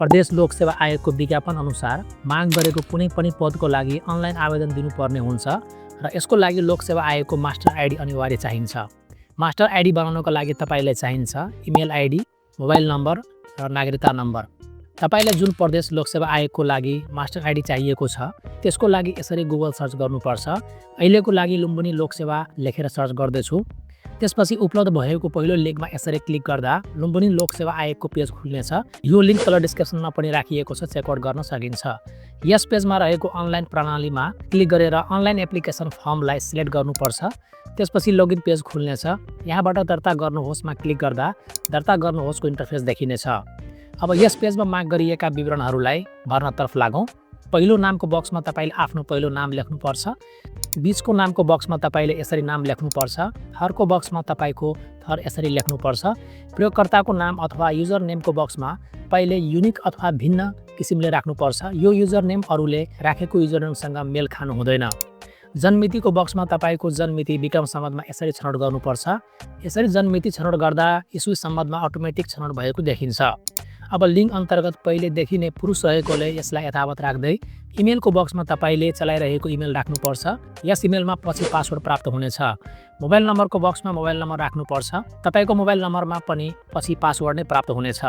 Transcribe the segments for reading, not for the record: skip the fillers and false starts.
प्रदेश लोक सेवा आयोगको विज्ञापन अनुसार माग गरेको कुनै पनि पदको लागि अनलाइन आवेदन दिनुपर्ने हुन्छ र यसको लागि लोक सेवा आयोगको मास्टर आइडी अनिवार्य चाहिन्छ। मास्टर आइडी बनाउनको लागि तपाईलाई चाहिन्छ इमेल आइडी, मोबाइल नम्बर र नागरिकता नम्बर। तपाईलाई जुन प्रदेश लोक सेवा आयोगको लागि मास्टर आइडी चाहिएको छ त्यसको लागि यसरी गुगल सर्च गर्नुपर्छ। अहिलेको लागि लुम्बिनी लोक सेवा लेखेर सर्च गर्दैछु। त्यसपछि उपलब्ध भएको पहिलो लिङ्कमा यसरी क्लिक गर्दा लुम्बिनी लोक सेवा आयोगको पेज खुल्नेछ। यो लिङ्क तल डिस्क्रिप्सनमा पनि राखिएको छ, चेकआउट गर्न सकिन्छ। यस पेजमा रहेको अनलाइन प्रणालीमा क्लिक गरेर अनलाइन एप्लिकेसन फर्मलाई सिलेक्ट गर्नुपर्छ। त्यसपछि लगइन पेज खुल्नेछ। यहाँबाट दर्ता गर्नुहोस्मा क्लिक गर्दा दर्ता गर्नुहोस्को इन्टरफेस देखिनेछ। अब यस पेजमा माग गरिएका विवरणहरूलाई भर्नतर्फ लागौँ। पहिलो नामको बक्समा तपाईले आफ्नो पहिलो नाम लेख्नुपर्छ। बीचको नामको बक्समा तपाईले यसरी नाम लेख्नुपर्छ। थर्डको बक्समा तपाईको थर यसरी लेख्नुपर्छ। प्रयोगकर्ताको नाम अथवा युजर नेमको बक्समा पहिले युनिक अथवा भिन्न किसिमले राख्नुपर्छ। यो युजर नेम अरूले राखेको युजर नेमसँग मेल खानु हुँदैन। जन्ममितिको बक्समा तपाईको जन्ममिति विक्रम सम्बन्धमा यसरी छनौट गर्नुपर्छ। यसरी जन्ममिति छनौट गर्दा इस्वी सम्बन्धमा अटोमेटिक छनौट भएको देखिन्छ। अब लिङ्क अन्तर्गत पहिलेदेखि नै पुरुष रहेकोले यसलाई यथावत राख्दै इमेलको बक्समा तपाईले चलाइरहेको इमेल राख्नुपर्छ। यस इमेलमा पछि पासवर्ड प्राप्त हुनेछ। मोबाइल नम्बरको बक्समा मोबाइल नम्बर राख्नुपर्छ। तपाईको मोबाइल नम्बरमा पनि पछि पासवर्ड नै प्राप्त हुनेछ।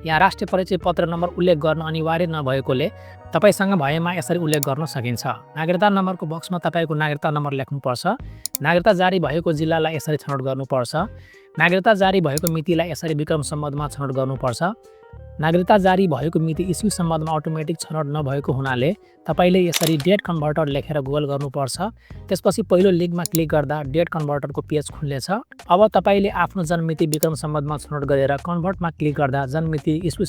यहाँ राष्ट्रिय परिचय पत्र नम्बर उल्लेख गर्न अनिवार्य नभएकोले तपाईसँग भएमा यसरी उल्लेख गर्न सकिन्छ। नागरिकता नम्बरको बक्समा तपाईको नागरिकता नम्बर लेख्नुपर्छ। नागरिकता जारी भएको जिल्लालाई यसरी छनौट गर्नुपर्छ। नागरिकता जारी भएको मितिलाई यसरी विक्रम सम्बन्धमा छनौट गर्नुपर्छ। नागरिकता जारी भएको मिति इस्वी सम्बन्धमा अटोमेटिक छनौट नभएको हुनाले तपाईले यसरी डेट कन्भर्टर लेखेर गुगल गर्नुपर्छ। त्यसपछि पहिलो लिङ्कमा क्लिक गर्दा डेट कन्भर्टरको पेज खुल्नेछ। अब तपाईले आफ्नो जन्ममिति विक्रम सम्बन्धमा छनौट गरेर कन्भर्टमा क्लिक गर्दा जन्ममिति इस्वी